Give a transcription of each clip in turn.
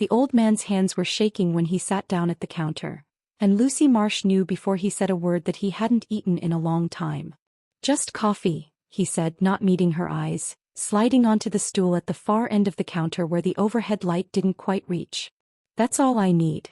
The old man's hands were shaking when he sat down at the counter, and Lucy Marsh knew before he said a word that he hadn't eaten in a long time. "Just coffee," he said, not meeting her eyes, sliding onto the stool at the far end of the counter where the overhead light didn't quite reach. "That's all I need."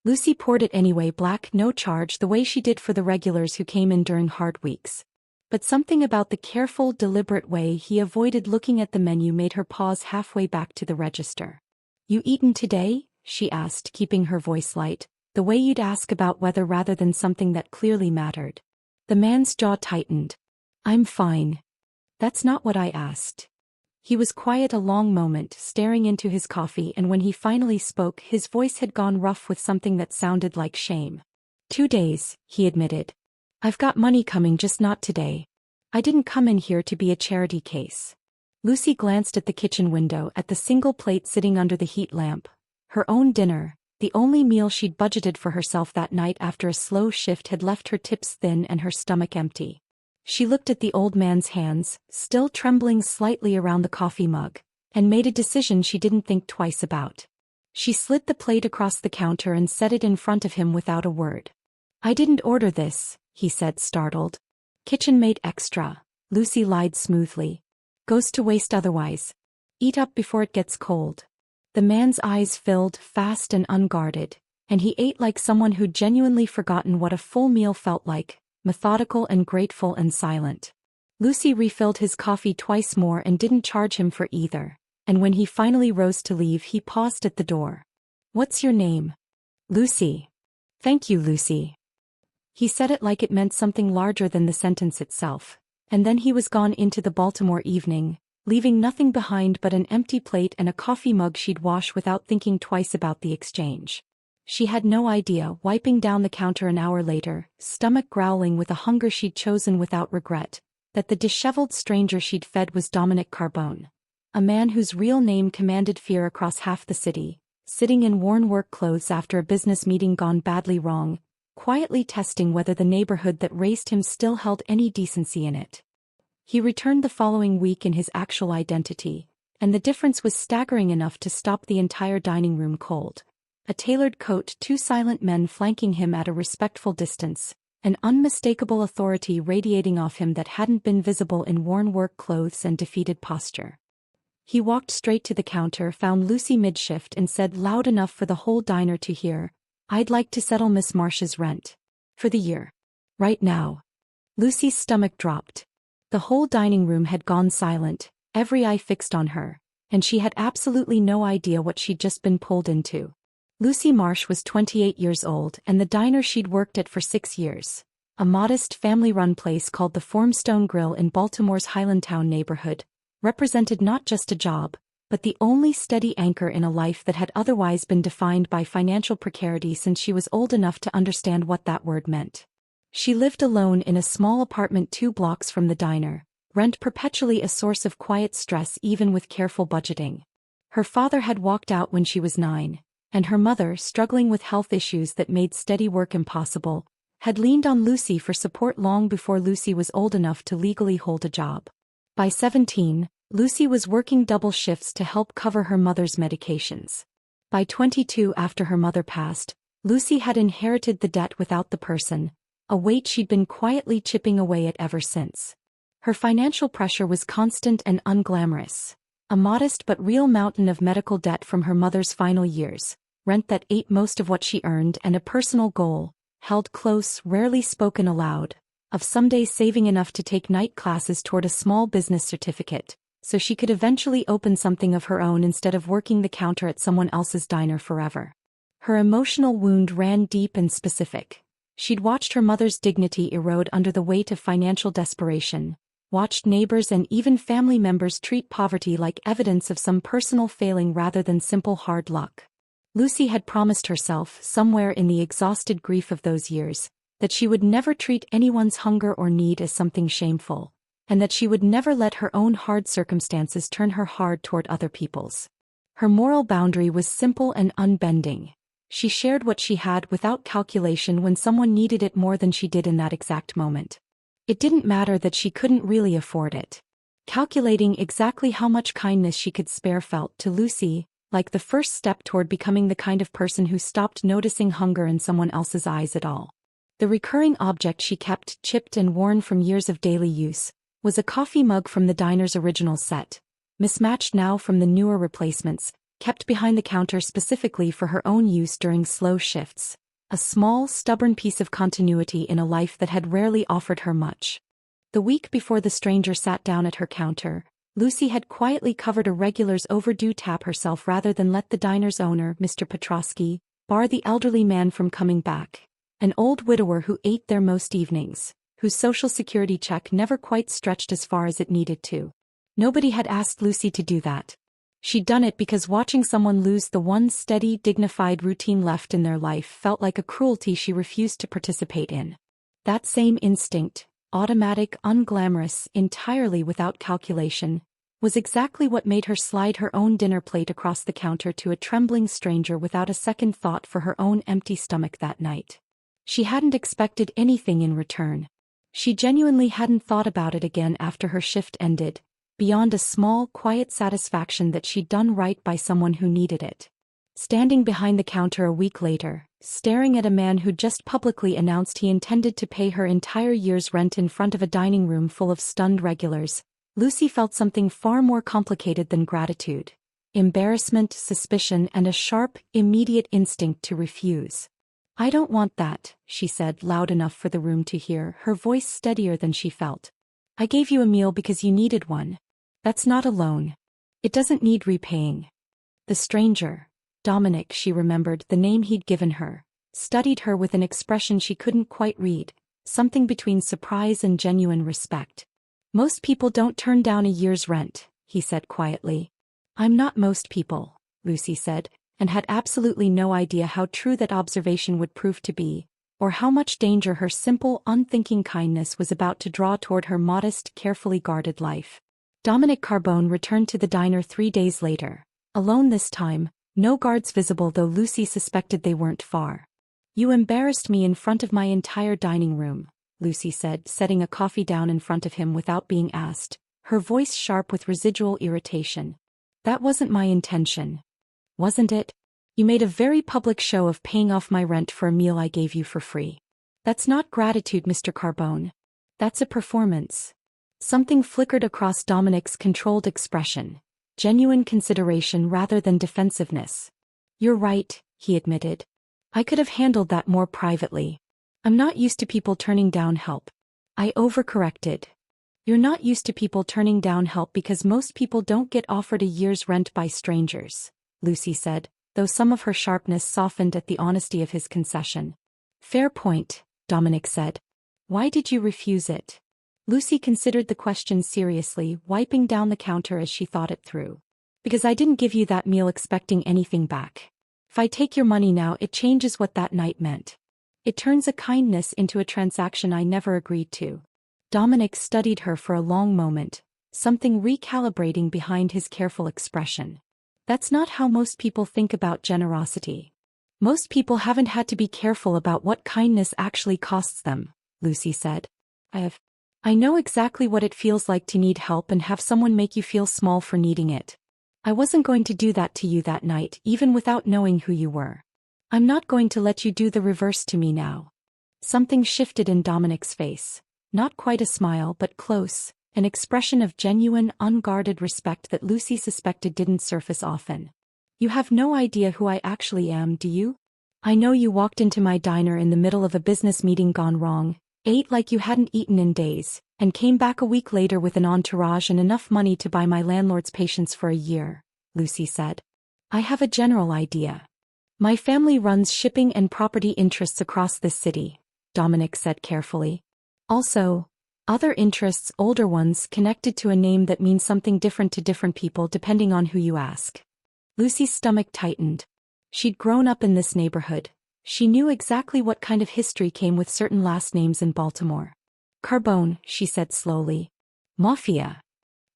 Lucy poured it anyway, black, no charge, the way she did for the regulars who came in during hard weeks. But something about the careful, deliberate way he avoided looking at the menu made her pause halfway back to the register. "You eaten today?" she asked, keeping her voice light, the way you'd ask about weather rather than something that clearly mattered. The man's jaw tightened. "I'm fine." "That's not what I asked." He was quiet a long moment, staring into his coffee, and when he finally spoke, his voice had gone rough with something that sounded like shame. 2 days, he admitted. "I've got money coming, just not today. I didn't come in here to be a charity case." Lucy glanced at the kitchen window, at the single plate sitting under the heat lamp. Her own dinner, the only meal she'd budgeted for herself that night after a slow shift, had left her tips thin and her stomach empty. She looked at the old man's hands, still trembling slightly around the coffee mug, and made a decision she didn't think twice about. She slid the plate across the counter and set it in front of him without a word. "I didn't order this," he said, startled. "Kitchen made extra," Lucy lied smoothly. "Goes to waste otherwise. Eat up before it gets cold." The man's eyes filled, fast and unguarded, and he ate like someone who'd genuinely forgotten what a full meal felt like, methodical and grateful and silent. Lucy refilled his coffee twice more and didn't charge him for either, and when he finally rose to leave, he paused at the door. "What's your name?" "Lucy." "Thank you, Lucy." He said it like it meant something larger than the sentence itself, and then he was gone into the Baltimore evening, leaving nothing behind but an empty plate and a coffee mug she'd wash without thinking twice about the exchange. She had no idea, wiping down the counter an hour later, stomach growling with a hunger she'd chosen without regret, that the disheveled stranger she'd fed was Dominic Carbone, a man whose real name commanded fear across half the city, sitting in worn work clothes after a business meeting gone badly wrong, quietly testing whether the neighborhood that raised him still held any decency in it. He returned the following week in his actual identity, and the difference was staggering enough to stop the entire dining room cold. A tailored coat, 2 silent men flanking him at a respectful distance, an unmistakable authority radiating off him that hadn't been visible in worn work clothes and defeated posture. He walked straight to the counter, found Lucy mid-shift, and said loud enough for the whole diner to hear, "I'd like to settle Miss Marsh's rent. For the year. Right now." Lucy's stomach dropped. The whole dining room had gone silent, every eye fixed on her, and she had absolutely no idea what she'd just been pulled into. Lucy Marsh was 28 years old, and the diner she'd worked at for 6 years, a modest family-run place called the Formstone Grill in Baltimore's Highlandtown neighborhood, represented not just a job, but the only steady anchor in a life that had otherwise been defined by financial precarity since she was old enough to understand what that word meant. She lived alone in a small apartment 2 blocks from the diner, rent perpetually a source of quiet stress even with careful budgeting. Her father had walked out when she was 9, and her mother, struggling with health issues that made steady work impossible, had leaned on Lucy for support long before Lucy was old enough to legally hold a job. By 17, Lucy was working double shifts to help cover her mother's medications. By 22, after her mother passed, Lucy had inherited the debt without the person, a weight she'd been quietly chipping away at ever since. Her financial pressure was constant and unglamorous, a modest but real mountain of medical debt from her mother's final years, rent that ate most of what she earned, and a personal goal, held close, rarely spoken aloud, of someday saving enough to take night classes toward a small business certificate, so she could eventually open something of her own instead of working the counter at someone else's diner forever. Her emotional wound ran deep and specific. She'd watched her mother's dignity erode under the weight of financial desperation, watched neighbors and even family members treat poverty like evidence of some personal failing rather than simple hard luck. Lucy had promised herself, somewhere in the exhausted grief of those years, that she would never treat anyone's hunger or need as something shameful, and that she would never let her own hard circumstances turn her hard toward other people's. Her moral boundary was simple and unbending. She shared what she had without calculation when someone needed it more than she did in that exact moment. It didn't matter that she couldn't really afford it. Calculating exactly how much kindness she could spare felt, to Lucy, like the first step toward becoming the kind of person who stopped noticing hunger in someone else's eyes at all. The recurring object she kept, chipped and worn from years of daily use, was a coffee mug from the diner's original set, mismatched now from the newer replacements, kept behind the counter specifically for her own use during slow shifts. A small, stubborn piece of continuity in a life that had rarely offered her much. The week before the stranger sat down at her counter, Lucy had quietly covered a regular's overdue tab herself rather than let the diner's owner, Mr. Petrosky, bar the elderly man from coming back. An old widower who ate there most evenings, whose social security check never quite stretched as far as it needed to. Nobody had asked Lucy to do that. She'd done it because watching someone lose the one steady, dignified routine left in their life felt like a cruelty she refused to participate in. That same instinct, automatic, unglamorous, entirely without calculation, was exactly what made her slide her own dinner plate across the counter to a trembling stranger without a second thought for her own empty stomach that night. She hadn't expected anything in return. She genuinely hadn't thought about it again after her shift ended, beyond a small, quiet satisfaction that she'd done right by someone who needed it. Standing behind the counter a week later, staring at a man who'd just publicly announced he intended to pay her entire year's rent in front of a dining room full of stunned regulars, Lucy felt something far more complicated than gratitude. Embarrassment, suspicion, and a sharp, immediate instinct to refuse. "I don't want that," she said, loud enough for the room to hear, her voice steadier than she felt. "I gave you a meal because you needed one. That's not a loan. It doesn't need repaying." The stranger, Dominic, she remembered the name he'd given her, studied her with an expression she couldn't quite read, something between surprise and genuine respect. "Most people don't turn down a year's rent," he said quietly. "I'm not most people," Lucy said, and had absolutely no idea how true that observation would prove to be, or how much danger her simple, unthinking kindness was about to draw toward her modest, carefully guarded life. Dominic Carbone returned to the diner 3 days later, alone this time, no guards visible though Lucy suspected they weren't far. "You embarrassed me in front of my entire dining room," Lucy said, setting a coffee down in front of him without being asked, her voice sharp with residual irritation. "That wasn't my intention. Wasn't it? You made a very public show of paying off my rent for a meal I gave you for free. That's not gratitude, Mr. Carbone. That's a performance." Something flickered across Dominic's controlled expression, genuine consideration rather than defensiveness. "You're right," he admitted. "I could have handled that more privately. I'm not used to people turning down help." I overcorrected. "You're not used to people turning down help because most people don't get offered a year's rent by strangers," Lucy said, though some of her sharpness softened at the honesty of his concession. "Fair point," Dominic said. "Why did you refuse it?" Lucy considered the question seriously, wiping down the counter as she thought it through. "Because I didn't give you that meal expecting anything back. If I take your money now, it changes what that night meant. It turns a kindness into a transaction I never agreed to." Dominic studied her for a long moment, something recalibrating behind his careful expression. "That's not how most people think about generosity. Most people haven't had to be careful about what kindness actually costs them," Lucy said. I know exactly what it feels like to need help and have someone make you feel small for needing it. I wasn't going to do that to you that night, even without knowing who you were. I'm not going to let you do the reverse to me now." Something shifted in Dominic's face. Not quite a smile, but close, an expression of genuine, unguarded respect that Lucy suspected didn't surface often. "You have no idea who I actually am, do you? I know you walked into my diner in the middle of a business meeting gone wrong, ate like you hadn't eaten in days, and came back a week later with an entourage and enough money to buy my landlord's patience for a year," Lucy said. "I have a general idea. My family runs shipping and property interests across this city," Dominic said carefully. "Also, other interests, older ones, connected to a name that means something different to different people depending on who you ask." Lucy's stomach tightened. She'd grown up in this neighborhood. She knew exactly what kind of history came with certain last names in Baltimore. "Carbone," she said slowly. "Mafia.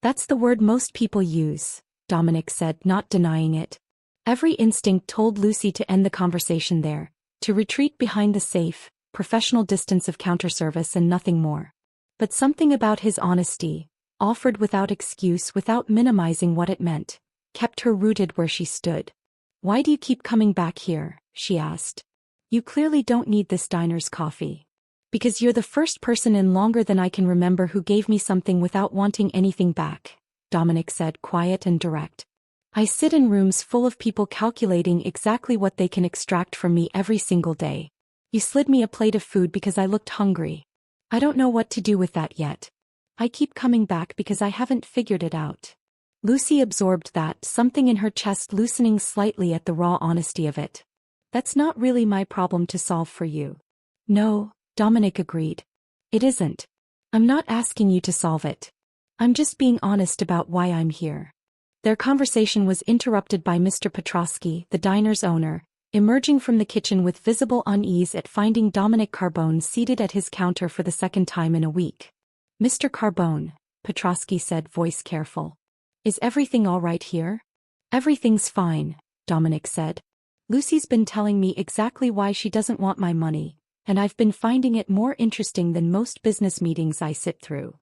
That's the word most people use," Dominic said, not denying it. Every instinct told Lucy to end the conversation there, to retreat behind the safe, professional distance of counter service and nothing more. But something about his honesty, offered without excuse, without minimizing what it meant, kept her rooted where she stood. "Why do you keep coming back here?" she asked. "You clearly don't need this diner's coffee." "Because you're the first person in longer than I can remember who gave me something without wanting anything back," Dominic said, quiet and direct. "I sit in rooms full of people calculating exactly what they can extract from me every single day. You slid me a plate of food because I looked hungry. I don't know what to do with that yet. I keep coming back because I haven't figured it out." Lucy absorbed that, something in her chest loosening slightly at the raw honesty of it. "That's not really my problem to solve for you." "No," Dominic agreed. "It isn't. I'm not asking you to solve it. I'm just being honest about why I'm here." Their conversation was interrupted by Mr. Petrosky, the diner's owner, emerging from the kitchen with visible unease at finding Dominic Carbone seated at his counter for the second time in a week. "Mr. Carbone," Petrosky said, voice careful. "Is everything all right here?" "Everything's fine," Dominic said. "Lucy's been telling me exactly why she doesn't want my money, and I've been finding it more interesting than most business meetings I sit through."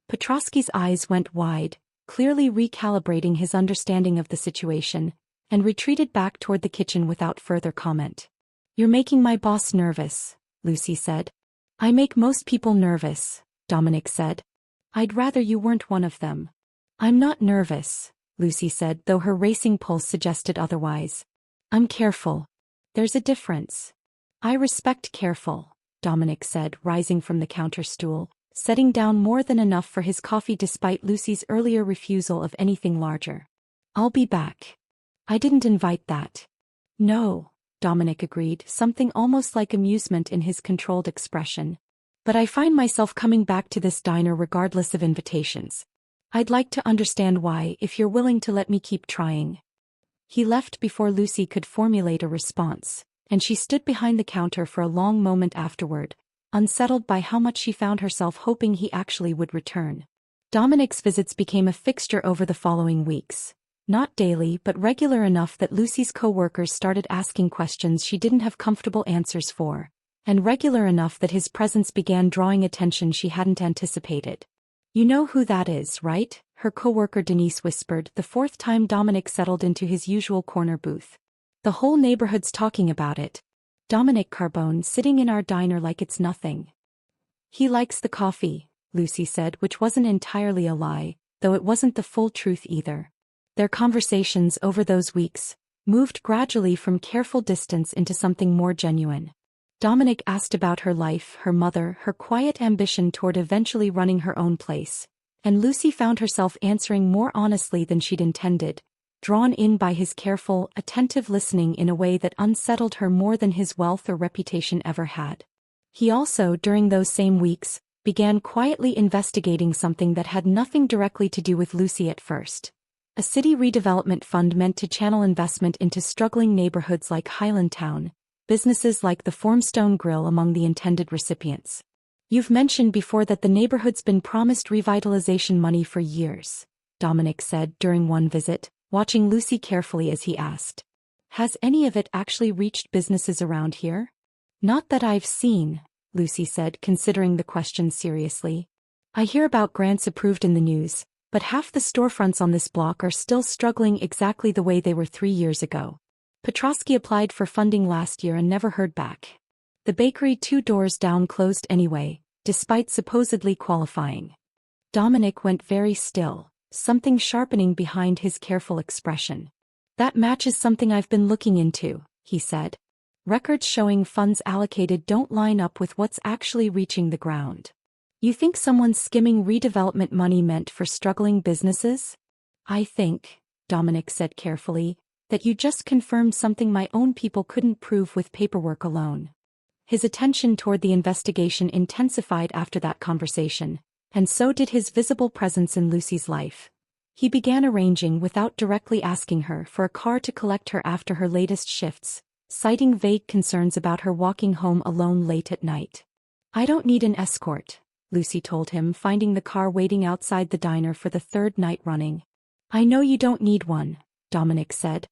Petrosky's eyes went wide, clearly recalibrating his understanding of the situation, and retreated back toward the kitchen without further comment. "You're making my boss nervous," Lucy said. "I make most people nervous," Dominic said. "I'd rather you weren't one of them." "I'm not nervous," Lucy said, though her racing pulse suggested otherwise. "I'm careful. There's a difference." "I respect careful," Dominic said, rising from the counter stool, setting down more than enough for his coffee despite Lucy's earlier refusal of anything larger. "I'll be back." "I didn't invite that." "No," Dominic agreed, something almost like amusement in his controlled expression. "But I find myself coming back to this diner regardless of invitations. I'd like to understand why, if you're willing to let me keep trying." He left before Lucy could formulate a response, and she stood behind the counter for a long moment afterward, unsettled by how much she found herself hoping he actually would return. Dominic's visits became a fixture over the following weeks. Not daily but regular enough that Lucy's co-workers started asking questions she didn't have comfortable answers for, and regular enough that his presence began drawing attention she hadn't anticipated. "You know who that is, right?" her co-worker Denise whispered the fourth time Dominic settled into his usual corner booth. "The whole neighborhood's talking about it. Dominic Carbone sitting in our diner like it's nothing." "He likes the coffee," Lucy said, which wasn't entirely a lie, though it wasn't the full truth either. Their conversations over those weeks moved gradually from careful distance into something more genuine. Dominic asked about her life, her mother, her quiet ambition toward eventually running her own place, and Lucy found herself answering more honestly than she'd intended, drawn in by his careful, attentive listening in a way that unsettled her more than his wealth or reputation ever had. He also, during those same weeks, began quietly investigating something that had nothing directly to do with Lucy at first. A city redevelopment fund meant to channel investment into struggling neighborhoods like Highlandtown, businesses like the Formstone Grill among the intended recipients. "You've mentioned before that the neighborhood's been promised revitalization money for years," Dominic said during one visit, watching Lucy carefully as he asked. "Has any of it actually reached businesses around here?" "Not that I've seen," Lucy said, considering the question seriously. "I hear about grants approved in the news, but half the storefronts on this block are still struggling exactly the way they were 3 years ago. Petrosky applied for funding last year and never heard back. The bakery 2 doors down closed anyway, despite supposedly qualifying." Dominic went very still, something sharpening behind his careful expression. "That matches something I've been looking into," he said. "Records showing funds allocated don't line up with what's actually reaching the ground." "You think someone's skimming redevelopment money meant for struggling businesses?" "I think," Dominic said carefully, "that you just confirmed something my own people couldn't prove with paperwork alone." His attention toward the investigation intensified after that conversation, and so did his visible presence in Lucy's life. He began arranging, without directly asking her, for a car to collect her after her latest shifts, citing vague concerns about her walking home alone late at night. "I don't need an escort," Lucy told him, finding the car waiting outside the diner for the 3rd night running. "I know you don't need one," Dominic said.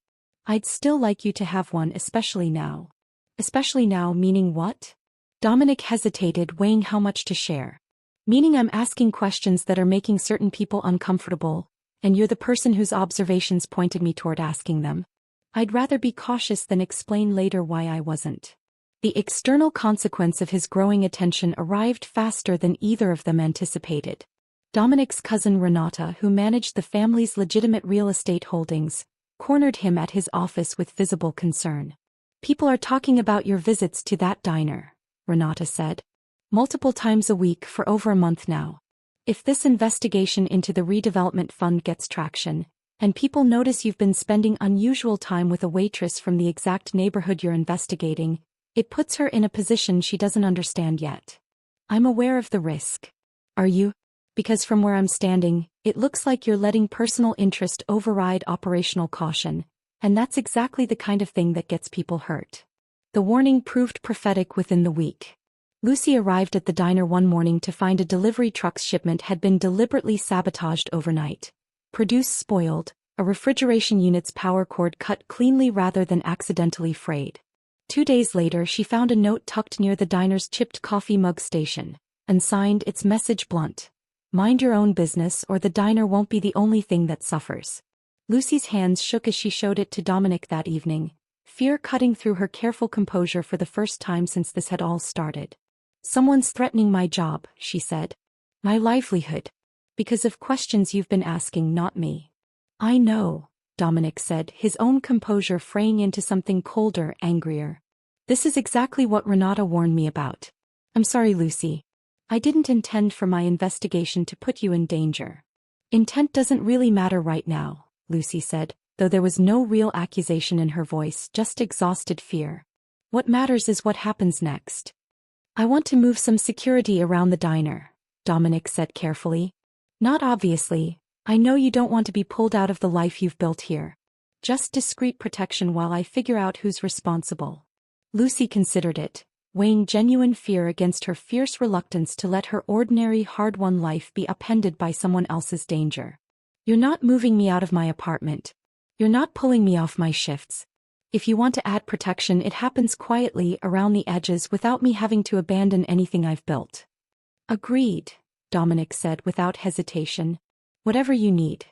"I'd still like you to have one, especially now." "Especially now meaning what?" Dominic hesitated, weighing how much to share. "Meaning I'm asking questions that are making certain people uncomfortable, And you're the person whose observations pointed me toward asking them. I'd rather be cautious than explain later why I wasn't. The external consequence of his growing attention arrived faster than either of them anticipated. Dominic's cousin Renata, who managed the family's legitimate real estate holdings, cornered him at his office with visible concern. "People are talking about your visits to that diner," Renata said. "Multiple times a week for over a month now. If this investigation into the redevelopment fund gets traction, and people notice you've been spending unusual time with a waitress from the exact neighborhood you're investigating, it puts her in a position she doesn't understand yet. I'm aware of the risk. Are you? Because from where I'm standing, it looks like you're letting personal interest override operational caution, and that's exactly the kind of thing that gets people hurt." The warning proved prophetic within the week. Lucy arrived at the diner one morning to find a delivery truck's shipment had been deliberately sabotaged overnight. Produce spoiled, a refrigeration unit's power cord cut cleanly rather than accidentally frayed. 2 days later she found a note tucked near the diner's chipped coffee mug station, and signed its message blunt: "Mind your own business or the diner won't be the only thing that suffers." Lucy's hands shook as she showed it to Dominic that evening, fear cutting through her careful composure for the first time since this had all started. "Someone's threatening my job," she said. "My livelihood. Because of questions you've been asking, not me." "I know," Dominic said, his own composure fraying into something colder, angrier. "This is exactly what Renata warned me about. I'm sorry, Lucy. I didn't intend for my investigation to put you in danger." "Intent doesn't really matter right now," Lucy said, though there was no real accusation in her voice, just exhausted fear. "What matters is what happens next." "I want to move some security around the diner," Dominic said carefully. "Not obviously. I know you don't want to be pulled out of the life you've built here. Just discreet protection while I figure out who's responsible." Lucy considered it, weighing genuine fear against her fierce reluctance to let her ordinary hard-won life be upended by someone else's danger. "You're not moving me out of my apartment. You're not pulling me off my shifts. If you want to add protection, it happens quietly around the edges without me having to abandon anything I've built." "Agreed," Dominic said without hesitation. "Whatever you need."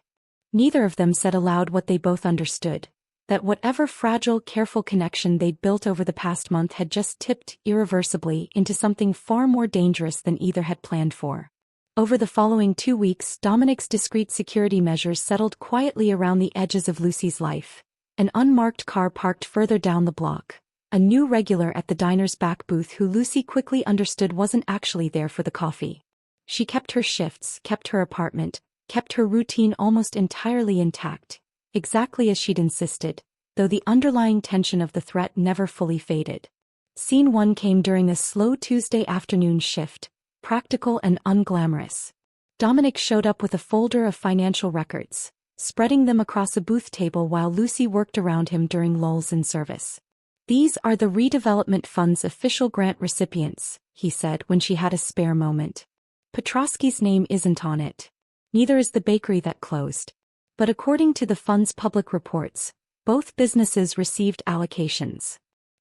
Neither of them said aloud what they both understood, that whatever fragile, careful connection they'd built over the past month had just tipped irreversibly into something far more dangerous than either had planned for. Over the following 2 weeks, Dominic's discreet security measures settled quietly around the edges of Lucy's life. An unmarked car parked further down the block, a new regular at the diner's back booth who Lucy quickly understood wasn't actually there for the coffee. She kept her shifts, kept her apartment, kept her routine almost entirely intact, exactly as she'd insisted, though the underlying tension of the threat never fully faded. Scene 1 came during a slow Tuesday afternoon shift, practical and unglamorous. Dominic showed up with a folder of financial records, spreading them across a booth table while Lucy worked around him during lulls in service. "These are the redevelopment fund's official grant recipients," he said when she had a spare moment. "Petrosky's name isn't on it. Neither is the bakery that closed. But according to the fund's public reports, both businesses received allocations."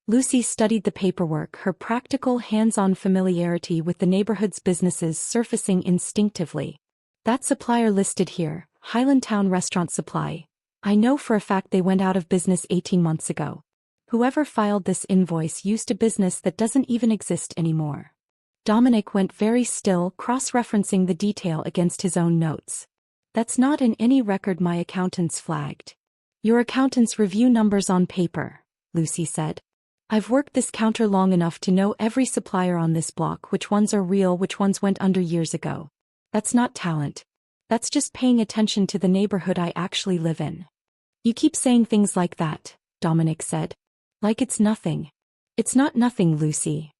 Lucy studied the paperwork, her practical, hands-on familiarity with the neighborhood's businesses surfacing instinctively. "That supplier listed here, Highlandtown Restaurant Supply. I know for a fact they went out of business 18 months ago. Whoever filed this invoice used a business that doesn't even exist anymore." Dominic went very still, cross-referencing the detail against his own notes. "That's not in any record my accountants flagged." "Your accountants review numbers on paper," Lucy said. "I've worked this counter long enough to know every supplier on this block, which ones are real, which ones went under years ago. That's not talent. That's just paying attention to the neighborhood I actually live in." "You keep saying things like that," Dominic said. "Like it's nothing." "It's not nothing, Lucy."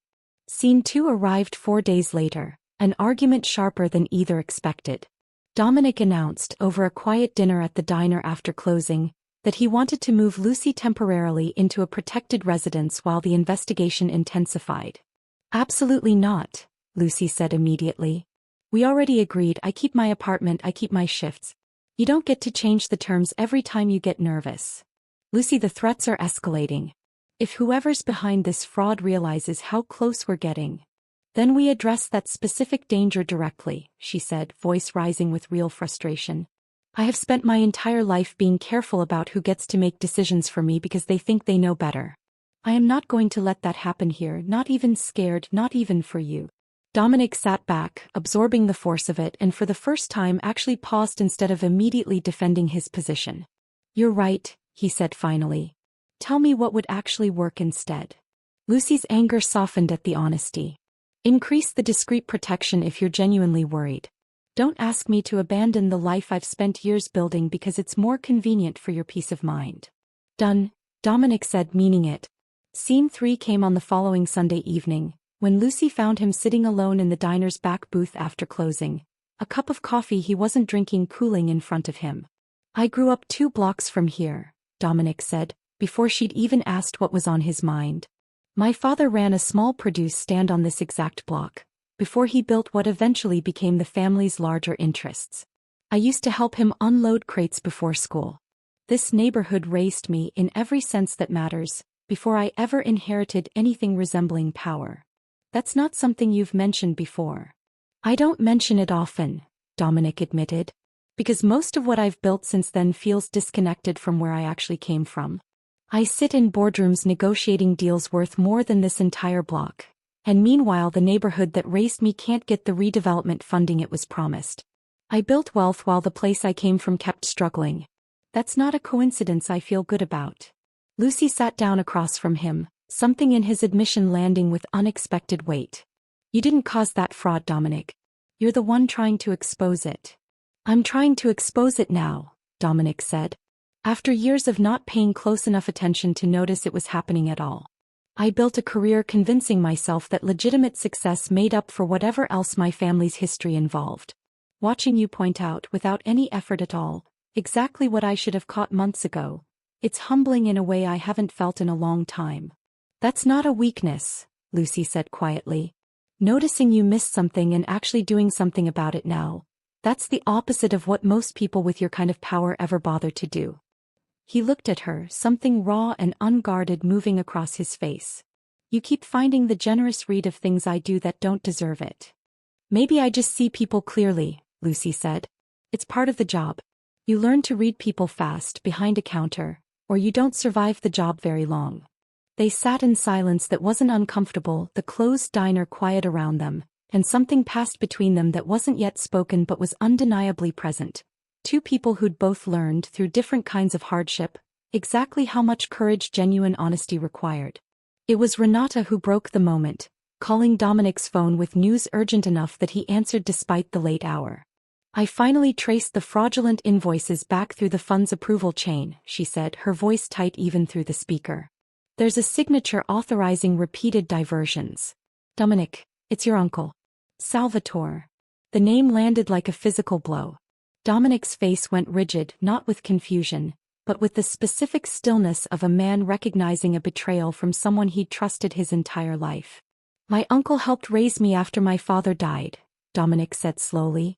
Scene 2 arrived 4 days later, an argument sharper than either expected. Dominic announced, over a quiet dinner at the diner after closing, that he wanted to move Lucy temporarily into a protected residence while the investigation intensified. "Absolutely not," Lucy said immediately. "We already agreed. I keep my apartment, I keep my shifts. You don't get to change the terms every time you get nervous." "Lucy, the threats are escalating. If whoever's behind this fraud realizes how close we're getting, then we address that specific danger directly," she said, voice rising with real frustration. I have spent my entire life being careful about who gets to make decisions for me because they think they know better. I am not going to let that happen here, not even scared, not even for you. Dominic sat back, absorbing the force of it, and for the first time actually paused instead of immediately defending his position. You're right, he said finally. Tell me what would actually work instead. Lucy's anger softened at the honesty. Increase the discreet protection if you're genuinely worried. Don't ask me to abandon the life I've spent years building because it's more convenient for your peace of mind. Done, Dominic said, meaning it. Scene 3 came on the following Sunday evening, when Lucy found him sitting alone in the diner's back booth after closing, a cup of coffee he wasn't drinking cooling in front of him. I grew up 2 blocks from here, Dominic said, before she'd even asked what was on his mind. My father ran a small produce stand on this exact block, before he built what eventually became the family's larger interests. I used to help him unload crates before school. This neighborhood raised me in every sense that matters, before I ever inherited anything resembling power. That's not something you've mentioned before. I don't mention it often, Dominic admitted, because most of what I've built since then feels disconnected from where I actually came from. I sit in boardrooms negotiating deals worth more than this entire block. And meanwhile the neighborhood that raised me can't get the redevelopment funding it was promised. I built wealth while the place I came from kept struggling. That's not a coincidence I feel good about. Lucy sat down across from him, something in his admission landing with unexpected weight. You didn't cause that fraud, Dominic. You're the one trying to expose it. I'm trying to expose it now, Dominic said. After years of not paying close enough attention to notice it was happening at all. I built a career convincing myself that legitimate success made up for whatever else my family's history involved. Watching you point out, without any effort at all, exactly what I should have caught months ago, it's humbling in a way I haven't felt in a long time. That's not a weakness, Lucy said quietly. Noticing you missed something and actually doing something about it now, that's the opposite of what most people with your kind of power ever bother to do. He looked at her, something raw and unguarded moving across his face. You keep finding the generous read of things I do that don't deserve it. Maybe I just see people clearly, Lucy said. It's part of the job. You learn to read people fast behind a counter, or you don't survive the job very long. They sat in silence that wasn't uncomfortable, the closed diner quiet around them, and something passed between them that wasn't yet spoken but was undeniably present. 2 people who'd both learned, through different kinds of hardship, exactly how much courage genuine honesty required. It was Renata who broke the moment, calling Dominic's phone with news urgent enough that he answered despite the late hour. I finally traced the fraudulent invoices back through the fund's approval chain, she said, her voice tight even through the speaker. There's a signature authorizing repeated diversions. Dominic, it's your uncle. Salvatore. The name landed like a physical blow. Dominic's face went rigid, not with confusion, but with the specific stillness of a man recognizing a betrayal from someone he'd trusted his entire life. My uncle helped raise me after my father died, Dominic said slowly.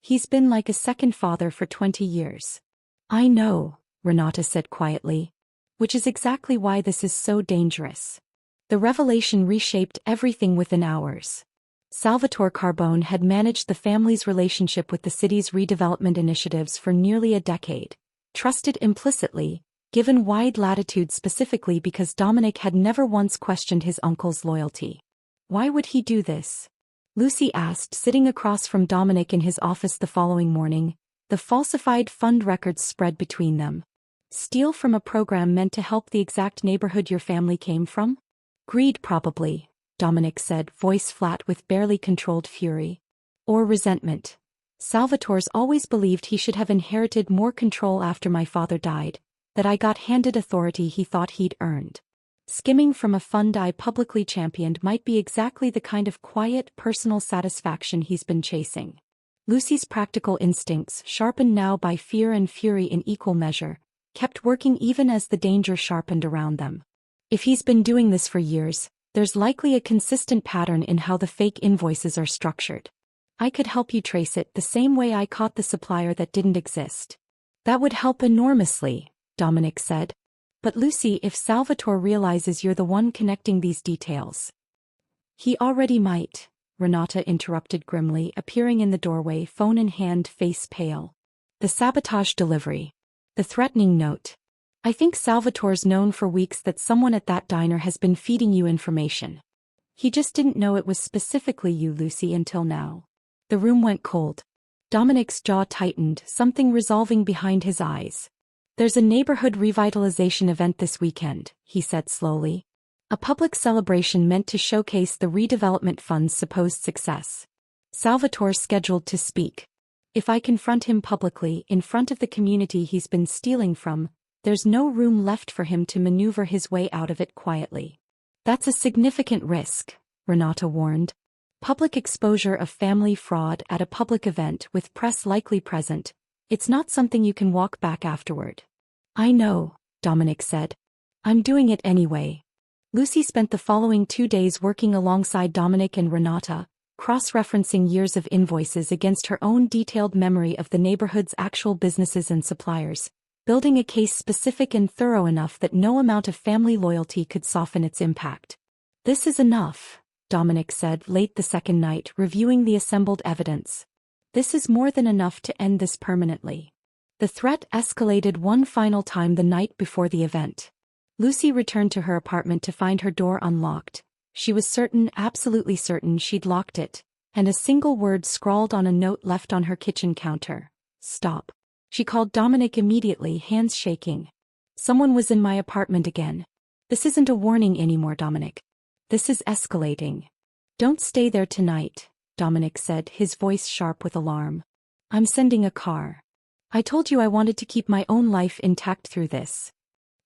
He's been like a second father for 20 years. I know, Renata said quietly. Which is exactly why this is so dangerous. The revelation reshaped everything within hours. Salvatore Carbone had managed the family's relationship with the city's redevelopment initiatives for nearly a decade, trusted implicitly, given wide latitude specifically because Dominic had never once questioned his uncle's loyalty. Why would he do this? Lucy asked, sitting across from Dominic in his office the following morning, the falsified fund records spread between them. Steal from a program meant to help the exact neighborhood your family came from? Greed probably, Dominic said, voice flat with barely controlled fury. Or resentment. Salvatore's always believed he should have inherited more control after my father died, that I got handed authority he thought he'd earned. Skimming from a fund I publicly championed might be exactly the kind of quiet, personal satisfaction he's been chasing. Lucy's practical instincts, sharpened now by fear and fury in equal measure, kept working even as the danger sharpened around them. If he's been doing this for years, there's likely a consistent pattern in how the fake invoices are structured. I could help you trace it the same way I caught the supplier that didn't exist. That would help enormously, Dominic said. But Lucy, if Salvatore realizes you're the one connecting these details. He already might, Renata interrupted grimly, appearing in the doorway, phone in hand, face pale. The sabotage delivery. The threatening note. I think Salvatore's known for weeks that someone at that diner has been feeding you information. He just didn't know it was specifically you, Lucy, until now. The room went cold. Dominic's jaw tightened, something resolving behind his eyes. There's a neighborhood revitalization event this weekend, he said slowly. A public celebration meant to showcase the redevelopment fund's supposed success. Salvatore's scheduled to speak. If I confront him publicly in front of the community he's been stealing from, there's no room left for him to maneuver his way out of it quietly. That's a significant risk, Renata warned. Public exposure of family fraud at a public event with press likely present. It's not something you can walk back afterward. I know, Dominic said. I'm doing it anyway. Lucy spent the following 2 days working alongside Dominic and Renata, cross-referencing years of invoices against her own detailed memory of the neighborhood's actual businesses and suppliers, building a case specific and thorough enough that no amount of family loyalty could soften its impact. This is enough, Dominic said late the second night, reviewing the assembled evidence. This is more than enough to end this permanently. The threat escalated one final time the night before the event. Lucy returned to her apartment to find her door unlocked. She was certain, absolutely certain, she'd locked it, and a single word scrawled on a note left on her kitchen counter. Stop. She called Dominic immediately, hands shaking. Someone was in my apartment again. This isn't a warning anymore, Dominic. This is escalating. Don't stay there tonight, Dominic said, his voice sharp with alarm. I'm sending a car. I told you I wanted to keep my own life intact through this.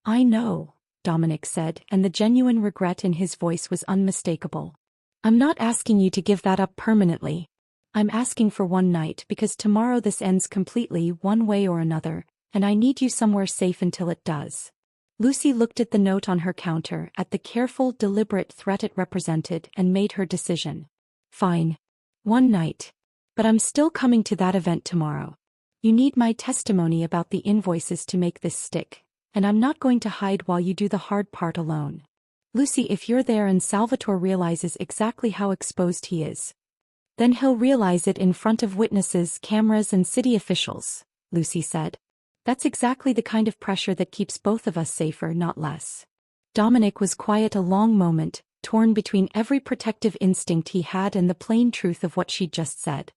I know, Dominic said, and the genuine regret in his voice was unmistakable. I'm not asking you to give that up permanently. I'm asking for one night because tomorrow this ends completely one way or another, and I need you somewhere safe until it does. Lucy looked at the note on her counter, at the careful, deliberate threat it represented, and made her decision. Fine. One night. But I'm still coming to that event tomorrow. You need my testimony about the invoices to make this stick. And I'm not going to hide while you do the hard part alone. Lucy, if you're there and Salvatore realizes exactly how exposed he is, then he'll realize it in front of witnesses, cameras, and city officials, Lucy said. That's exactly the kind of pressure that keeps both of us safer, not less. Dominic was quiet a long moment, torn between every protective instinct he had and the plain truth of what she'd just said.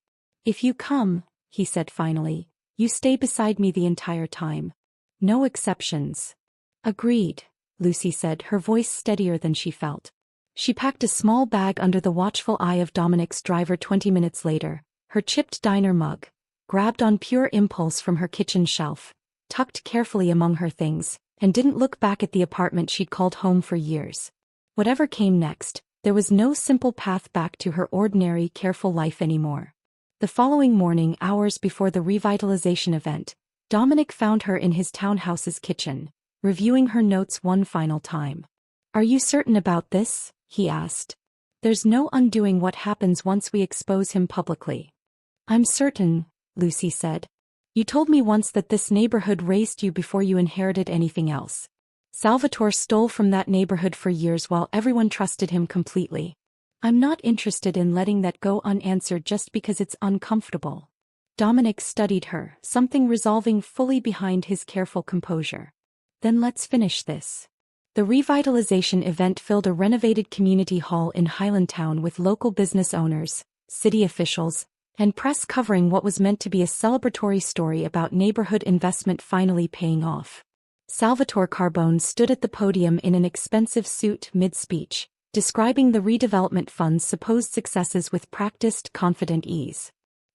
If you come, he said finally, you stay beside me the entire time. No exceptions. Agreed, Lucy said, her voice steadier than she felt. She packed a small bag under the watchful eye of Dominic's driver 20 minutes later, her chipped diner mug, grabbed on pure impulse from her kitchen shelf, tucked carefully among her things, and didn't look back at the apartment she'd called home for years. Whatever came next, there was no simple path back to her ordinary, careful life anymore. The following morning, hours before the revitalization event, Dominic found her in his townhouse's kitchen, reviewing her notes one final time. Are you certain about this? He asked. There's no undoing what happens once we expose him publicly. I'm certain, Lucy said. You told me once that this neighborhood raised you before you inherited anything else. Salvatore stole from that neighborhood for years while everyone trusted him completely. I'm not interested in letting that go unanswered just because it's uncomfortable. Dominic studied her, something resolving fully behind his careful composure. Then let's finish this. The revitalization event filled a renovated community hall in Highlandtown with local business owners, city officials, and press covering what was meant to be a celebratory story about neighborhood investment finally paying off. Salvatore Carbone stood at the podium in an expensive suit mid-speech, describing the redevelopment fund's supposed successes with practiced, confident ease.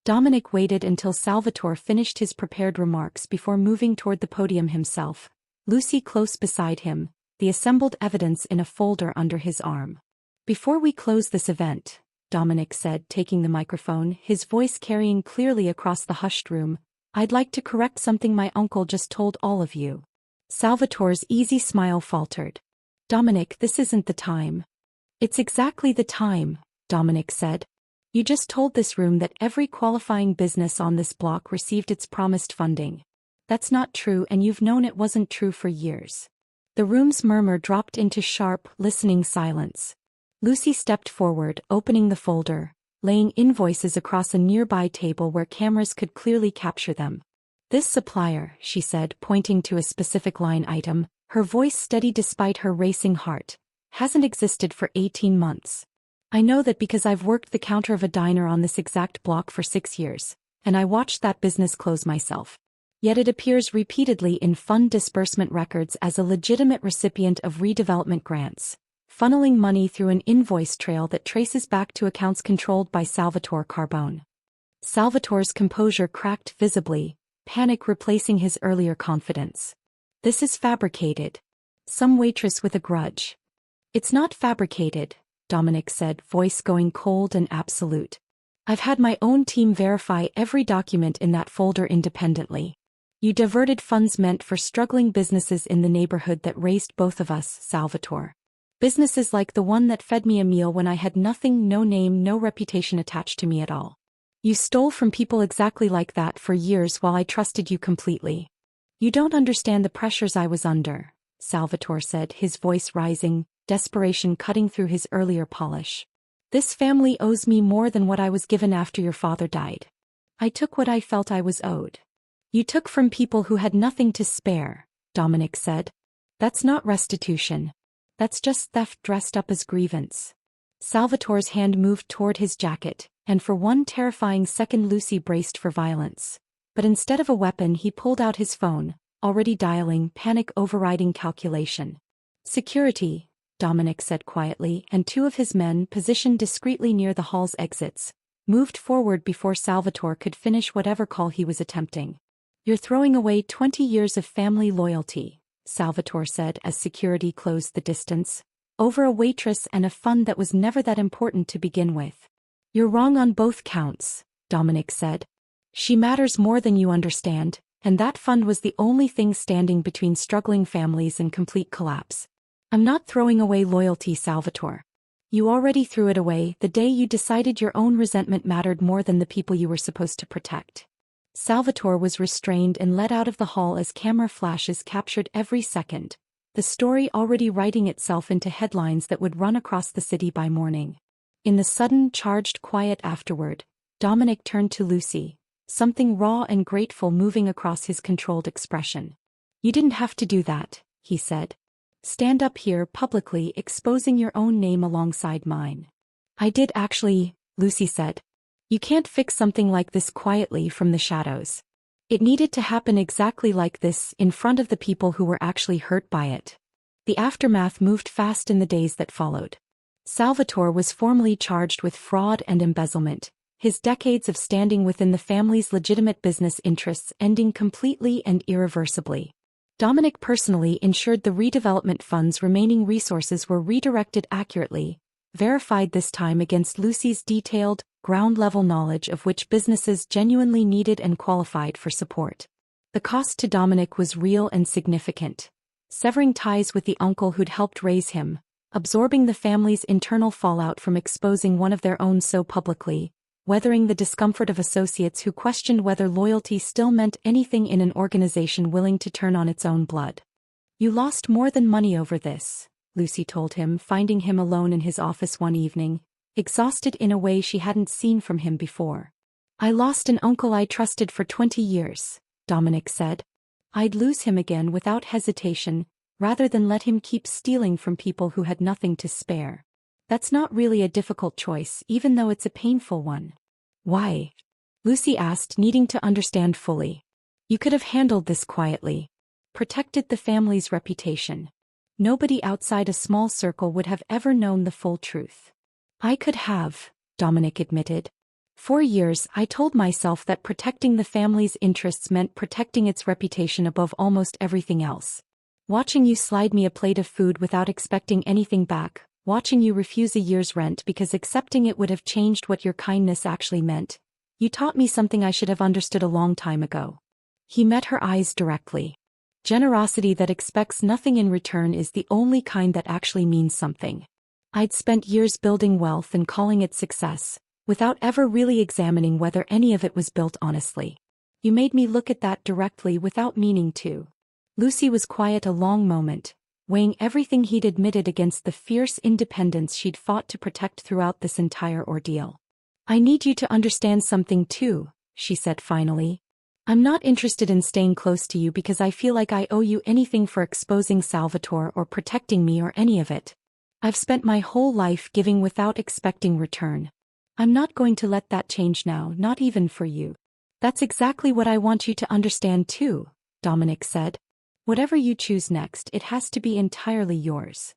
Dominic waited until Salvatore finished his prepared remarks before moving toward the podium himself, Lucy close beside him, the assembled evidence in a folder under his arm. Before we close this event, Dominic said, taking the microphone, his voice carrying clearly across the hushed room, I'd like to correct something my uncle just told all of you. Salvatore's easy smile faltered. Dominic, this isn't the time. It's exactly the time, Dominic said. You just told this room that every qualifying business on this block received its promised funding. That's not true, and you've known it wasn't true for years. The room's murmur dropped into sharp, listening silence. Lucy stepped forward, opening the folder, laying invoices across a nearby table where cameras could clearly capture them. This supplier, she said, pointing to a specific line item, her voice steady despite her racing heart, hasn't existed for 18 months. I know that because I've worked the counter of a diner on this exact block for 6 years, and I watched that business close myself. Yet it appears repeatedly in fund disbursement records as a legitimate recipient of redevelopment grants, funneling money through an invoice trail that traces back to accounts controlled by Salvatore Carbone. Salvatore's composure cracked visibly, panic replacing his earlier confidence. This is fabricated. Some waitress with a grudge. It's not fabricated, Dominic said, voice going cold and absolute. I've had my own team verify every document in that folder independently. You diverted funds meant for struggling businesses in the neighborhood that raised both of us, Salvatore. Businesses like the one that fed me a meal when I had nothing, no name, no reputation attached to me at all. You stole from people exactly like that for years while I trusted you completely. You don't understand the pressures I was under, Salvatore said, his voice rising, desperation cutting through his earlier polish. This family owes me more than what I was given after your father died. I took what I felt I was owed. You took from people who had nothing to spare, Dominic said. That's not restitution. That's just theft dressed up as grievance. Salvatore's hand moved toward his jacket, and for one terrifying second Lucy braced for violence. But instead of a weapon he pulled out his phone, already dialing, panic overriding calculation. Security, Dominic said quietly, and two of his men, positioned discreetly near the hall's exits, moved forward before Salvatore could finish whatever call he was attempting. You're throwing away 20 years of family loyalty, Salvatore said as security closed the distance, over a waitress and a fund that was never that important to begin with. You're wrong on both counts, Dominic said. She matters more than you understand, and that fund was the only thing standing between struggling families and complete collapse. I'm not throwing away loyalty, Salvatore. You already threw it away the day you decided your own resentment mattered more than the people you were supposed to protect. Salvatore was restrained and led out of the hall as camera flashes captured every second, the story already writing itself into headlines that would run across the city by morning. In the sudden, charged quiet afterward, Dominic turned to Lucy, something raw and grateful moving across his controlled expression. You didn't have to do that, he said. Stand up here publicly exposing your own name alongside mine. I did actually, Lucy said. You can't fix something like this quietly from the shadows. It needed to happen exactly like this in front of the people who were actually hurt by it. The aftermath moved fast in the days that followed. Salvatore was formally charged with fraud and embezzlement, his decades of standing within the family's legitimate business interests ending completely and irreversibly. Dominic personally ensured the redevelopment fund's remaining resources were redirected accurately, verified this time against Lucy's detailed, ground-level knowledge of which businesses genuinely needed and qualified for support. The cost to Dominic was real and significant, severing ties with the uncle who'd helped raise him, absorbing the family's internal fallout from exposing one of their own so publicly, weathering the discomfort of associates who questioned whether loyalty still meant anything in an organization willing to turn on its own blood. You lost more than money over this, Lucy told him, finding him alone in his office one evening, exhausted in a way she hadn't seen from him before. I lost an uncle I trusted for 20 years, Dominic said. I'd lose him again without hesitation, rather than let him keep stealing from people who had nothing to spare. That's not really a difficult choice, even though it's a painful one. Why? Lucy asked, needing to understand fully. You could have handled this quietly. Protected the family's reputation. Nobody outside a small circle would have ever known the full truth. I could have, Dominic admitted. For years I told myself that protecting the family's interests meant protecting its reputation above almost everything else. Watching you slide me a plate of food without expecting anything back, watching you refuse a year's rent because accepting it would have changed what your kindness actually meant. You taught me something I should have understood a long time ago. He met her eyes directly. Generosity that expects nothing in return is the only kind that actually means something. I'd spent years building wealth and calling it success, without ever really examining whether any of it was built honestly. You made me look at that directly without meaning to. Lucy was quiet a long moment, weighing everything he'd admitted against the fierce independence she'd fought to protect throughout this entire ordeal. I need you to understand something too, she said finally. I'm not interested in staying close to you because I feel like I owe you anything for exposing Salvatore or protecting me or any of it. I've spent my whole life giving without expecting return. I'm not going to let that change now, not even for you. That's exactly what I want you to understand too, Dominic said. Whatever you choose next, it has to be entirely yours.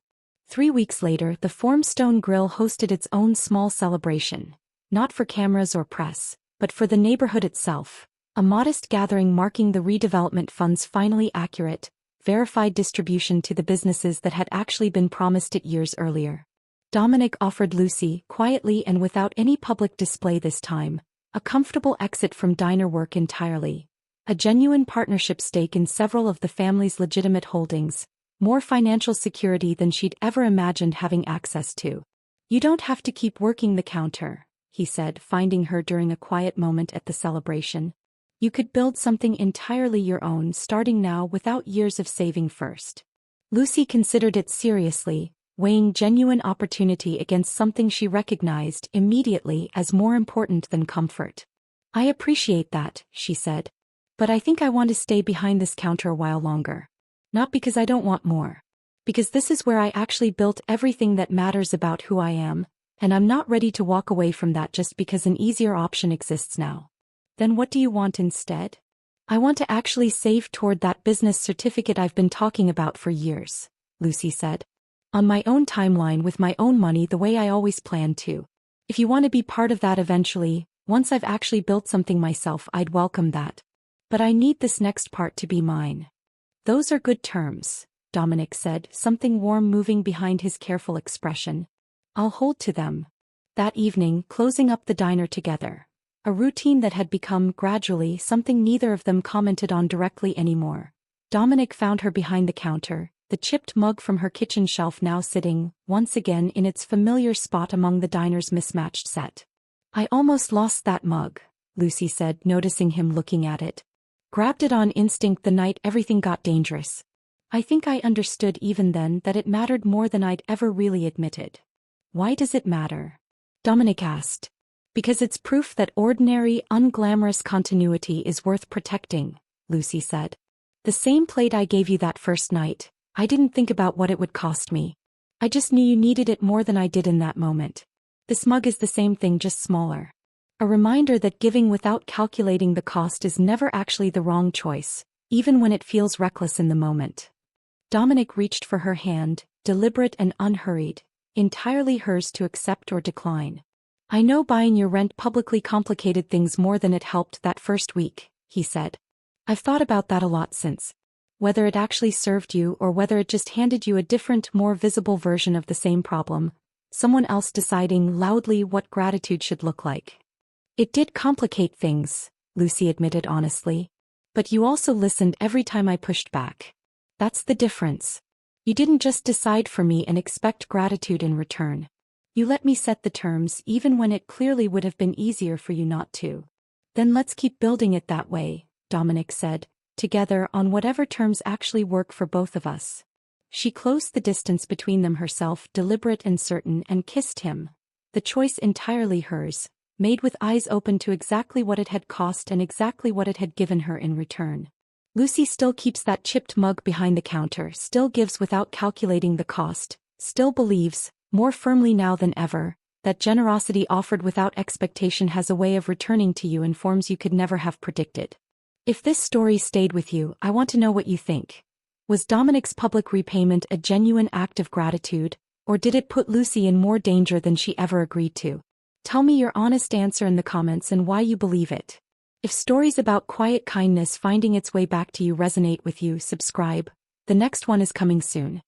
3 weeks later, the Formstone Grill hosted its own small celebration. Not for cameras or press, but for the neighborhood itself. A modest gathering marking the redevelopment fund's finally accurate, verified distribution to the businesses that had actually been promised it years earlier. Dominic offered Lucy, quietly and without any public display this time, a comfortable exit from diner work entirely. A genuine partnership stake in several of the family's legitimate holdings, more financial security than she'd ever imagined having access to. You don't have to keep working the counter, he said, finding her during a quiet moment at the celebration. You could build something entirely your own starting now without years of saving first. Lucy considered it seriously, weighing genuine opportunity against something she recognized immediately as more important than comfort. I appreciate that, she said. But I think I want to stay behind this counter a while longer. Not because I don't want more. Because this is where I actually built everything that matters about who I am, and I'm not ready to walk away from that just because an easier option exists now. Then what do you want instead? I want to actually save toward that business certificate I've been talking about for years, Lucy said. On my own timeline with my own money the way I always planned to. If you want to be part of that eventually, once I've actually built something myself, I'd welcome that. But I need this next part to be mine. Those are good terms, Dominic said, something warm moving behind his careful expression. I'll hold to them. That evening, closing up the diner together. A routine that had become, gradually, something neither of them commented on directly anymore. Dominic found her behind the counter, the chipped mug from her kitchen shelf now sitting, once again in its familiar spot among the diner's mismatched set. I almost lost that mug, Lucy said, noticing him looking at it. Grabbed it on instinct the night everything got dangerous. I think I understood even then that it mattered more than I'd ever really admitted. Why does it matter? Dominic asked. Because it's proof that ordinary, unglamorous continuity is worth protecting, Lucy said. The same plate I gave you that first night, I didn't think about what it would cost me. I just knew you needed it more than I did in that moment. This mug is the same thing, just smaller. A reminder that giving without calculating the cost is never actually the wrong choice, even when it feels reckless in the moment. Dominic reached for her hand, deliberate and unhurried, entirely hers to accept or decline. I know buying your rent publicly complicated things more than it helped that first week, he said. I've thought about that a lot since. Whether it actually served you or whether it just handed you a different, more visible version of the same problem, someone else deciding loudly what gratitude should look like. It did complicate things, Lucy admitted honestly. But you also listened every time I pushed back. That's the difference. You didn't just decide for me and expect gratitude in return. You let me set the terms even when it clearly would have been easier for you not to. Then let's keep building it that way, Dominic said, together on whatever terms actually work for both of us. She closed the distance between them herself, deliberate and certain, and kissed him. The choice entirely hers, made with eyes open to exactly what it had cost and exactly what it had given her in return. Lucy still keeps that chipped mug behind the counter, still gives without calculating the cost, still believes, more firmly now than ever, that generosity offered without expectation has a way of returning to you in forms you could never have predicted. If this story stayed with you, I want to know what you think. Was Dominic's public repayment a genuine act of gratitude, or did it put Lucy in more danger than she ever agreed to? Tell me your honest answer in the comments and why you believe it. If stories about quiet kindness finding its way back to you resonate with you, subscribe. The next one is coming soon.